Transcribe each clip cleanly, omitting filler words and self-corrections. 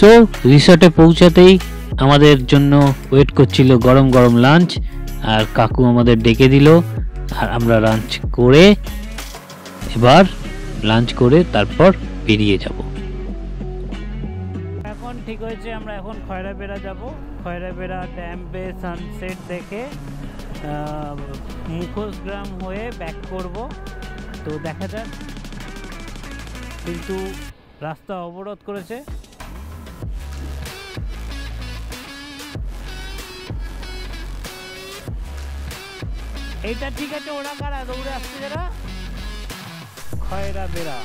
So রিসর্টে পৌঁছাতেই আমাদের জন্য ওয়েট করছিল গরম গরম লাঞ্চ, আর কাকু আমাদের ডেকে দিল, আর আমরা লাঞ্চ করে তারপর বেরিয়ে যাব। এখন ঠিক হয়েছে, আমরা এখন খয়রাবেড়া যাব। খয়রাবেড়া ড্যাম বে সানসেট দেখে মুখোশগ্রাম হয়ে ব্যাক করব। তো দেখা যাক, কিন্তু রাস্তা অবরোধ করেছে। এইটা ঠিক আছে, ওরা কারা দৌড়ে আসছে যারা? খয়রাবেড়া।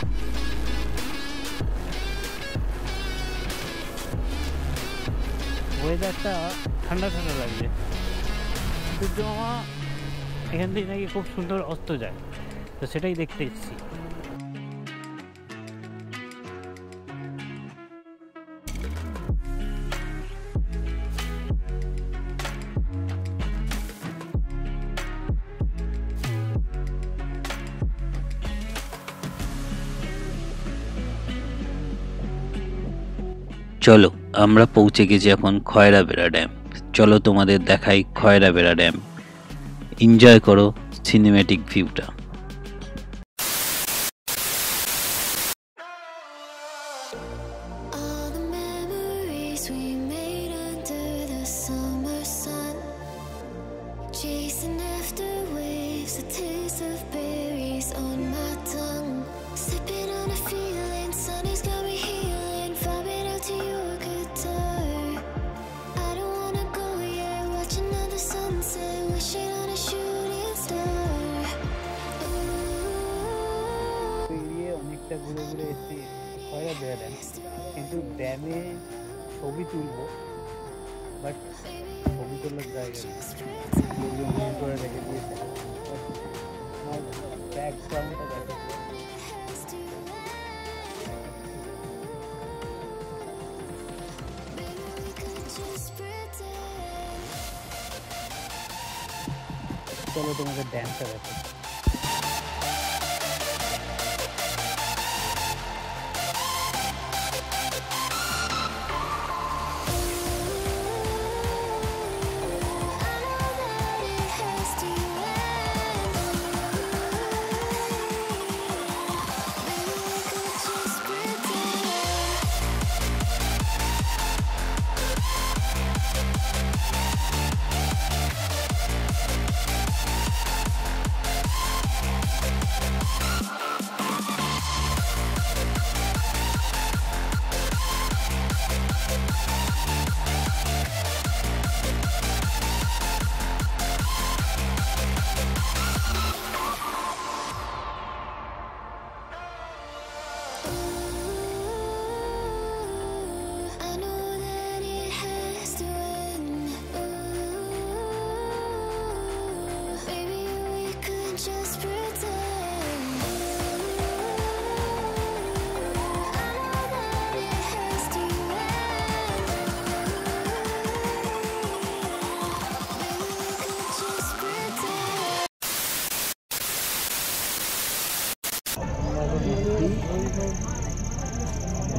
ওয়েদারটা ঠান্ডা ঠান্ডা লাগছে। সূর্য মামা এখান থেকে নাকি খুব সুন্দর অস্ত যায়, তো সেটাই দেখতে এসেছি। চলো, আমরা পৌঁছে গেছি এখন খয়রাবেড়া ড্যাম। চলো তোমাদের দেখাই খয়রাবেড়া ড্যাম। এনজয় করো সিনেম্যাটিক ভিউটা। ঘুরে ঘুরে এসেছি খয়রাবেড়া ড্যাম, কিন্তু ড্যামে ছবি তুলবো, বাট ছবি তোলার জায়গা করে রেখে দিয়েছে। আমার ব্যাকগ্রাউন্ডটা দেখো, চলো তোমাদের ড্যামটা দেখো।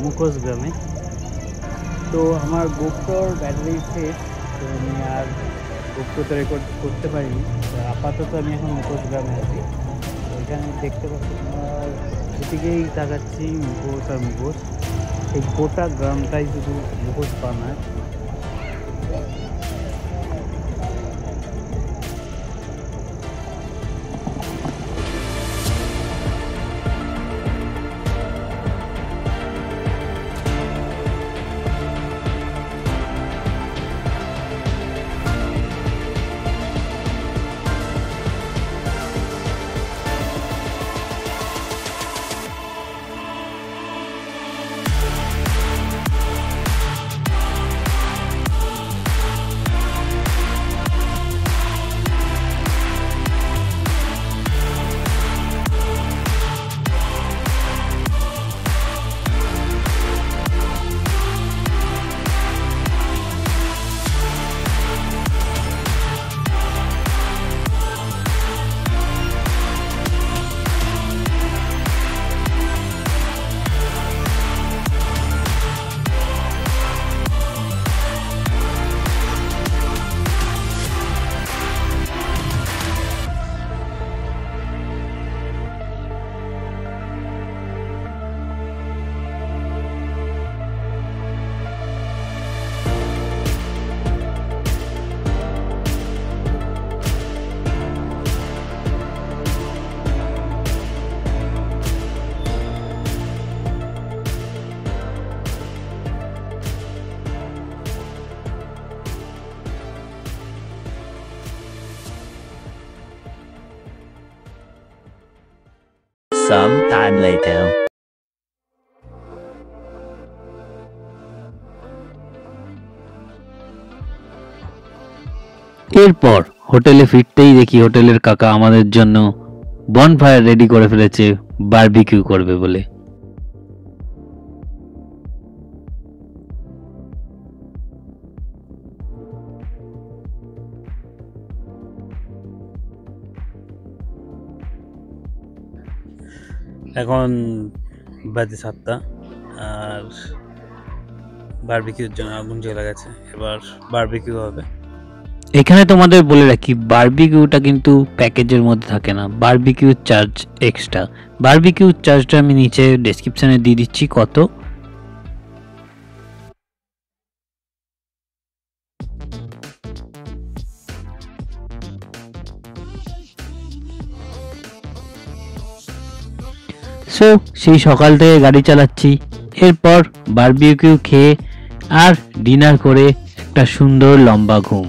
মুখোশগ্রামে। তো আমার গোপ্রোর ব্যাটারি শেষ, তো আমি আর গোপ্রোতে রেকর্ড করতে পারিনি। আপাতত আমি এখন মুখোশগ্রামে আছি। এখানে দেখতে পাচ্ছি আমার এদিকেই তাকাচ্ছি মুখোশ আর মুখোশ, এই গোটা গ্রামটাই শুধু মুখোশ বানায়। some time later. এরপর হোটেলে ফিরতেই দেখি হোটেলের কাকা আমাদের জন্য বনফায়ার রেডি করে ফেলেছে বারবিকিউ করবে বলে। এখন বাজে 7টা আর বারবিকিউর জন্য আগুন জ্বলে গেছে, এবার বারবিকিউ হবে। এখানে তোমাদের বলে রাখি বারবিকিউটা কিন্তু প্যাকেজের মধ্যে থাকে না, বারবিকিউ চার্জ এক্সট্রা। বারবিকিউ চার্জটা আমি নিচে ডেসক্রিপশনে দিয়ে দিচ্ছি কত। সো সেই সকাল থেকে গাড়ি চালাচ্ছি, এরপর বারবিকিউ খেয়ে আর ডিনার করে একটা সুন্দর লম্বা ঘুম।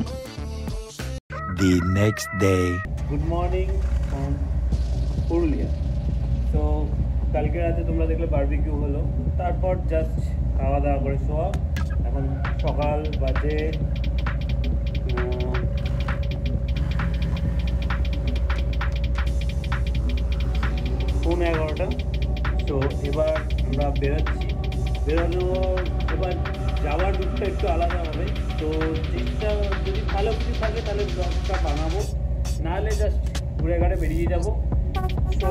The next day. Good morning from Purulia. তো কালকে রাতে তোমরা দেখলে বারবিকিউ হলো, তারপর জাস্ট খাওয়া দাওয়া করে শোয়া। এখন সকাল বাজে 11:30। তো এবার আমরা বেরোনো এবার যাওয়ার রুটটা একটু আলাদা হবে। তো জিনিসটা যদি ভালো কিছু থাকে তাহলে ব্লগটা বানাবো, নাহলে জাস্ট ঘুরে ঘাড়ে বেরিয়ে যাবো। তো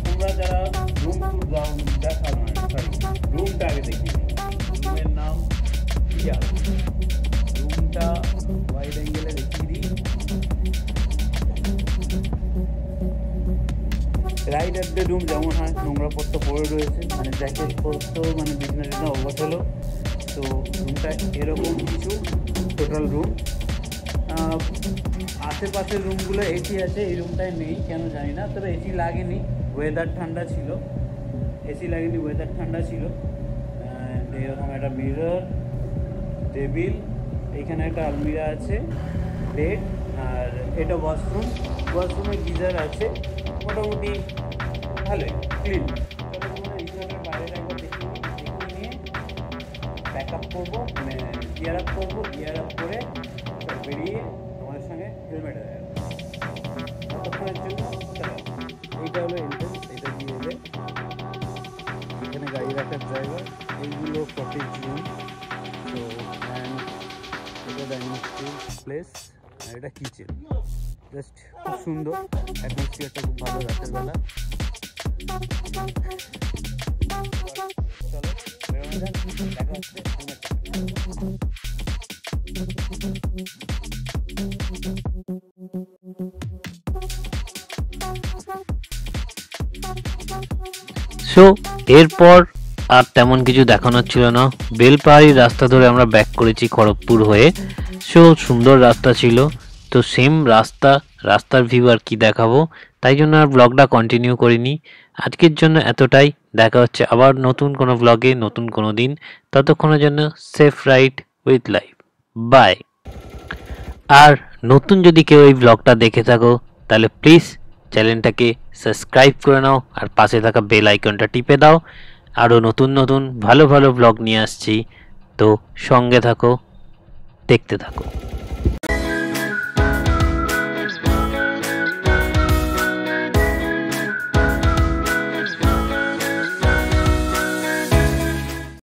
তোমরা যারা রুম দেখা নয়, সরি রুমটা আগে দেখি। রুমের নাম ইয়া, রুমটা ওয়াইড অ্যাঙ্গেলে দেখিয়ে দিই। রাইট অ্যাট দ্য রুম যেমন হয় নোংরাপত্র পড়ে রয়েছে, মানে জ্যাকেট পত্র, মানে বিছনা অবসলো। তো রুমটা এরকম কিছু টোটাল রুম। আশেপাশের রুমগুলো এসি আছে, এই রুমটায় নেই কেন জানি না, তবে এসি লাগেনি, ওয়েদার ঠান্ডা ছিল। ওয়েদার ঠান্ডা ছিল। এরকম একটা মিরর, টেবিল, এইখানে একটা আলমিরা আছে, বেড, আর এটা ওয়াশরুমে গিজার আছে, মোটামুটি ভালোই ক্লিন। বাইরে একবার দেখিয়ে নিয়ে প্যাক আপ করবো, মানে গিয়ার আপ করবো, গিয়ার আপ করে বেরিয়ে তোমাদের সঙ্গে হেলমেটে দেবো ততক্ষণের জন্য। এইটা হলো এন্ট্রেন্স, এটা দিয়ে এলে এখানে গাড়ি রাখার জায়গা, এইগুলো কটেজ রুম। তো এটা ডাইনিং প্লেস, আর এটা কিচেন। জাস্ট খুব সুন্দর, অ্যাটমসফিয়ারটা খুব ভালো রাতের বেলা। চলো বেরোনো যাক, দেখা হচ্ছে। সো এরপর আর তেমন কিছু দেখানোর ছিল না। বেলপাহাড়ি রাস্তা ধরে আমরা ব্যাক করেছি খড়গপুর হয়ে। সো সুন্দর রাস্তা ছিল, তো সেম রাস্তার ভিউ আর কি দেখাবো, তাই জন্য আর ব্লগটা কন্টিনিউ করিনি। আজকের জন্য এতটাই, দেখা হচ্ছে আবার নতুন কোনো ব্লগে নতুন কোনো দিন। ততক্ষণের জন্য safe ride with life, bye. আর নতুন যদি কেউ এই ব্লগটা দেখে থাকো তাহলে প্লিজ চ্যানেলটাকে সাবস্ক্রাইব করে নাও আর পাশে থাকা বেল আইকনটা টিপে দাও। আরও নতুন ভালো ব্লগ নিয়ে আসছি, তো সঙ্গে থাকো, দেখতে থাকো।